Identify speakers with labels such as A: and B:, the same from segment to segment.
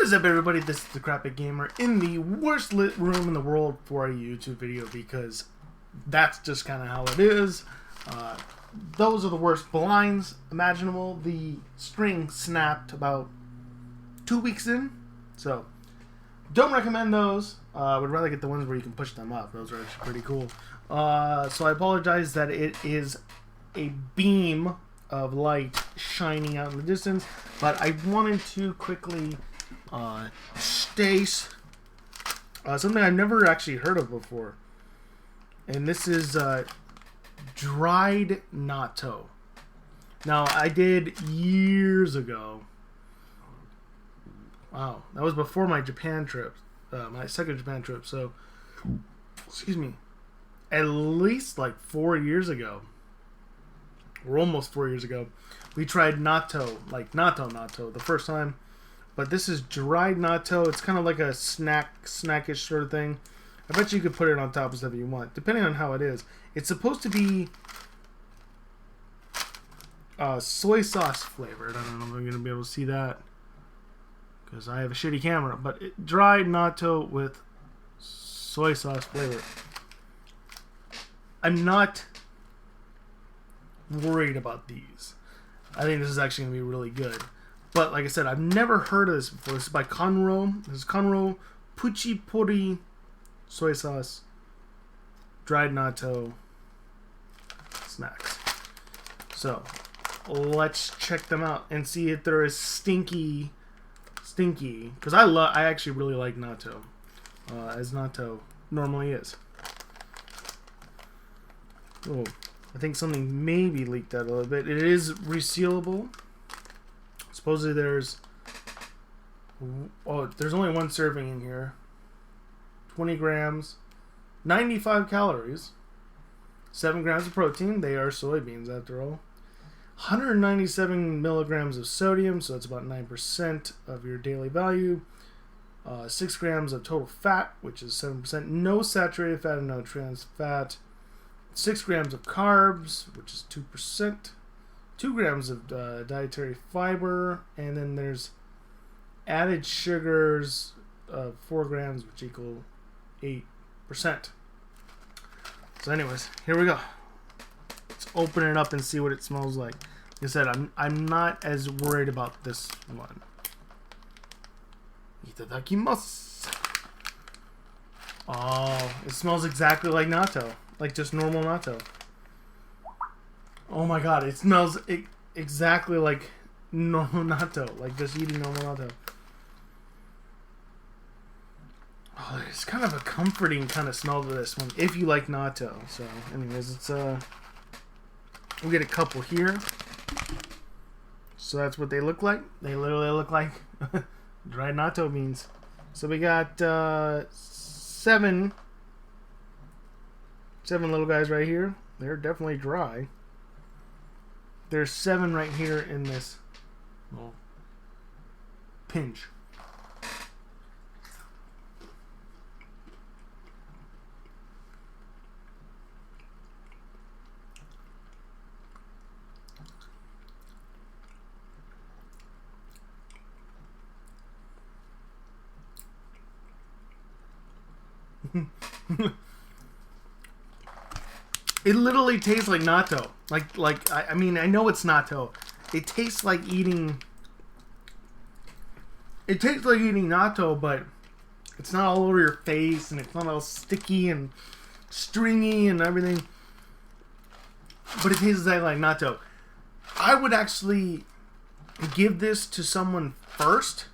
A: What is up, everybody? This is the Crappy Gamer in the worst lit room in the world for a YouTube video, because that's just kind of how it is. Those are the worst blinds imaginable. The string snapped about 2 weeks in, so don't recommend those. I would rather get the ones where you can push them up. Those are actually pretty cool. So I apologize that it is a beam of light shining out in the distance, but I wanted to quickly stace something I've never actually heard of before, and this is dried natto. Now, I did years ago. Wow, that was before my Japan trip, my second Japan trip. So, excuse me, at least like 4 years ago, or almost 4 years ago, we tried natto, like natto the first time. But this is dried natto. It's kind of like a snackish sort of thing. I bet you could put it on top of stuff you want, depending on how it is. It's supposed to be soy sauce flavored. I don't know if I'm going to be able to see that because I have a shitty camera. But dried natto with soy sauce flavor. I'm not worried about these. I think this is actually going to be really good. But like I said, I've never heard of this before. This is by Kanro. This is Kanro Puchipori soy sauce dried natto snacks. So let's check them out and see if they're as stinky. Because I actually really like natto, as natto normally is. Oh, I think something maybe leaked out a little bit. It is resealable. Supposedly there's only one serving in here. 20 grams, 95 calories, 7 grams of protein. They are soybeans after all. 197 milligrams of sodium, so that's about 9% of your daily value. 6 grams of total fat, which is 7%. No saturated fat and no trans fat. 6 grams of carbs, which is 2%. 2 grams of dietary fiber, and then there's added sugars of 4 grams, which equal 8%. So anyways, here we go. Let's open it up and see what it smells like. Like I said, I'm not as worried about this one. Itadakimasu. Oh, it smells exactly like natto, like just normal natto. Oh my god, it smells exactly like normal natto, like just eating normal natto. Oh, it's kind of a comforting kind of smell to this one, if you like natto. So, anyways, it's we'll get a couple here. So that's what they look like. They literally look like dried natto beans. So we got seven little guys right here. They're definitely dry. There's 7 right here in this little pinch. It literally tastes like natto. I mean, I know it's natto. It tastes like eating. It tastes like eating natto, but it's not all over your face, and it's not all sticky and stringy and everything. But it tastes exactly like natto. I would actually give this to someone first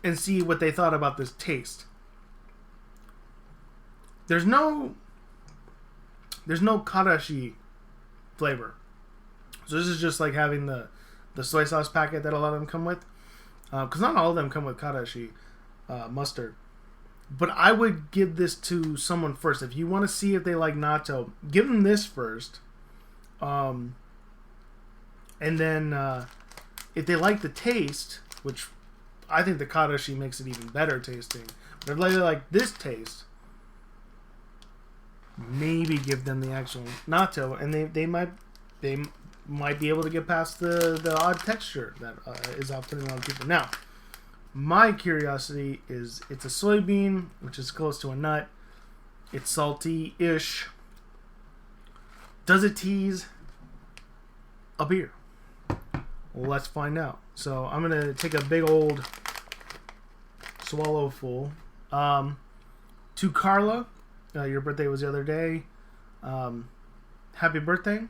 A: and see what they thought about this taste. There's no karashi flavor. So this is just like having the soy sauce packet that a lot of them come with. Because not all of them come with karashi mustard. But I would give this to someone first. If you want to see if they like natto, give them this first. And then if they like the taste, which I think the karashi makes it even better tasting. But if they like this taste, maybe give them the actual natto, and they might be able to get past the odd texture that is off-putting a lot of people. Now, my curiosity is it's a soybean, which is close to a nut. It's salty-ish. Does it tease a beer? Well, let's find out. So I'm going to take a big old swallow full. To Carla, your birthday was the other day. Happy birthday.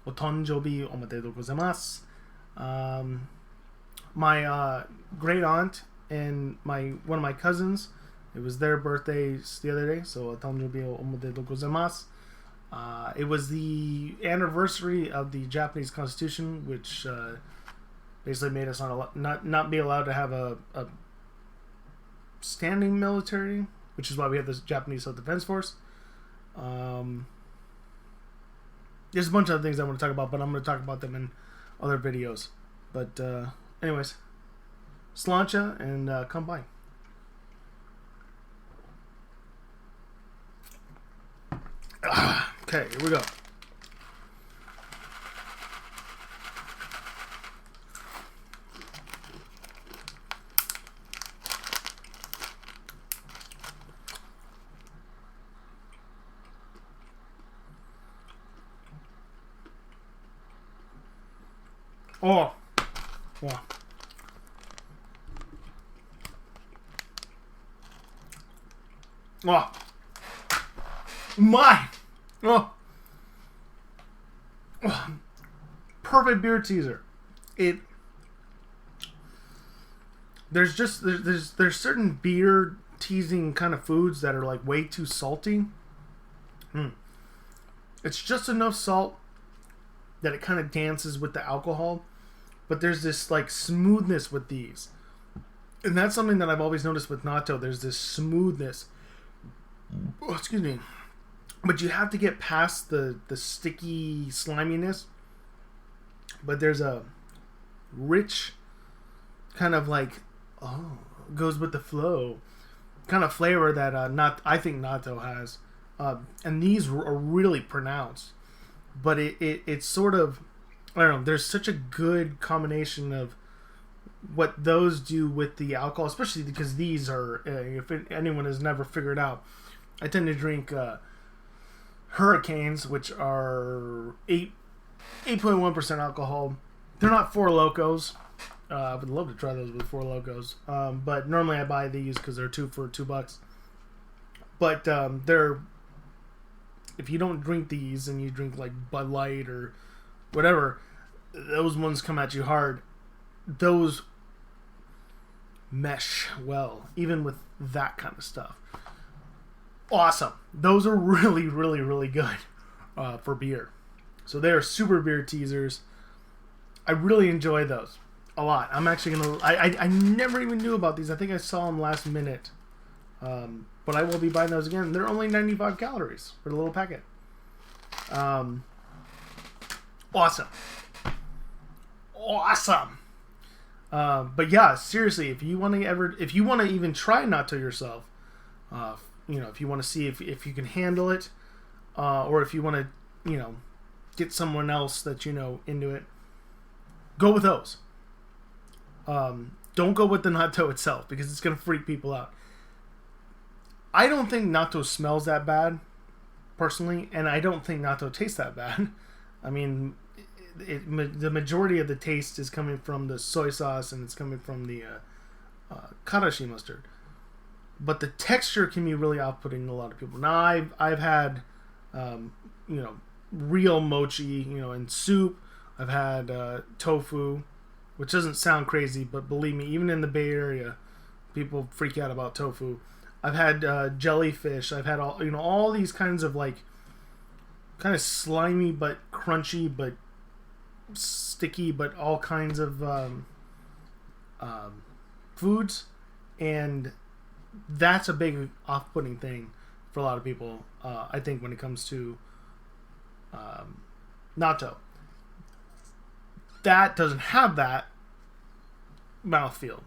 A: Otonjobi omedetou gozaimasu. My great aunt and one of my cousins, it was their birthdays the other day, so otonjobi omedetou gozaimasu. It was the anniversary of the Japanese Constitution, which basically made us not be allowed to have a standing military, which is why we have this Japanese Self-Defense Force. There's a bunch of other things I want to talk about, but I'm going to talk about them in other videos. But anyways, slancha and come by. Okay, here we go. Oh, wow. Oh, my. Oh. Oh. Perfect beer teaser. There's certain beer teasing kind of foods that are like way too salty. It's just enough salt that it kind of dances with the alcohol, but there's this like smoothness with these, and that's something that I've always noticed with natto. There's this smoothness. Oh, excuse me. But you have to get past the sticky sliminess. But there's a rich kind of like, goes with the flow kind of flavor that I think natto has. And these are really pronounced. But it's sort of, I don't know, there's such a good combination of what those do with the alcohol, especially because these are, if anyone has never figured out, I tend to drink Hurricanes, which are 8.1% alcohol. They're not Four Locos. I would love to try those with Four Locos. But normally I buy these because they're two for $2. But they're, if you don't drink these and you drink like Bud Light or whatever, those ones come at you hard. Those mesh well, even with that kind of stuff. Awesome. Those are really, really, really good for beer. So they are super beer teasers. I really enjoy those a lot. I'm actually going to... I never even knew about these. I think I saw them last minute. But I will be buying those again. They're only 95 calories for the little packet. Awesome. Awesome. But yeah, seriously, if you want to even try natto yourself, if you want to see if you can handle it, or if you want to, get someone else that into it, go with those. Don't go with the natto itself because it's going to freak people out. I don't think natto smells that bad, personally, and I don't think natto tastes that bad. I mean, the majority of the taste is coming from the soy sauce and it's coming from the karashi mustard. But the texture can be really off-putting to a lot of people. Now, I've had, real mochi, in soup. I've had tofu, which doesn't sound crazy, but believe me, even in the Bay Area, people freak out about tofu. I've had jellyfish. I've had all these kinds of like kind of slimy but crunchy but sticky but all kinds of foods, and that's a big off-putting thing for a lot of people. I think when it comes to natto, that doesn't have that mouthfeel.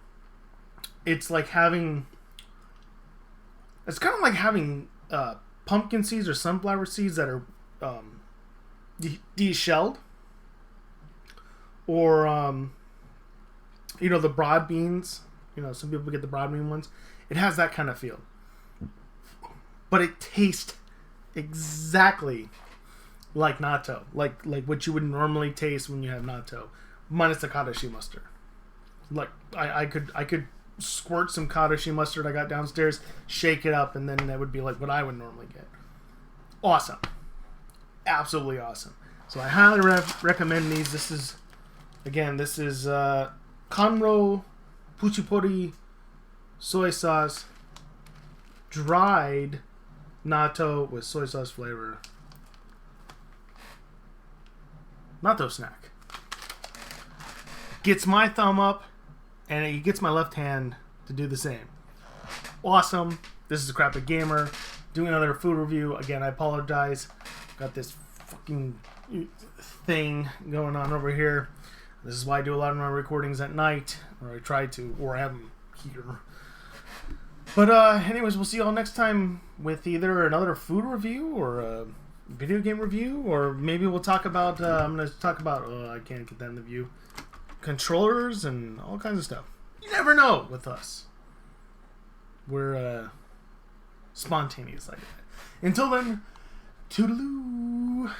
A: It's like having. It's kind of like having pumpkin seeds or sunflower seeds that are de-shelled. or you know, the broad beans. You know, some people get the broad bean ones. It has that kind of feel, but it tastes exactly like natto, like what you would normally taste when you have natto, minus the kadashi mustard. Like I could squirt some kadashi mustard I got downstairs, shake it up, and then that would be like what I would normally get. Awesome, absolutely awesome. So I highly recommend these. This is Kanro Puchipori soy sauce, dried natto with soy sauce flavor. Natto snack. Gets my thumb up, and it gets my left hand to do the same. Awesome. This is Crappy Gamer doing another food review. Again, I apologize. Got this fucking thing going on over here. This is why I do a lot of my recordings at night, or I try to, or I have them here. But anyways, we'll see y'all next time with either another food review or a video game review, or maybe we'll talk about, I'm going to talk about, I can't get that in the view, controllers and all kinds of stuff. You never know with us. We're spontaneous like that. Until then, toodaloo.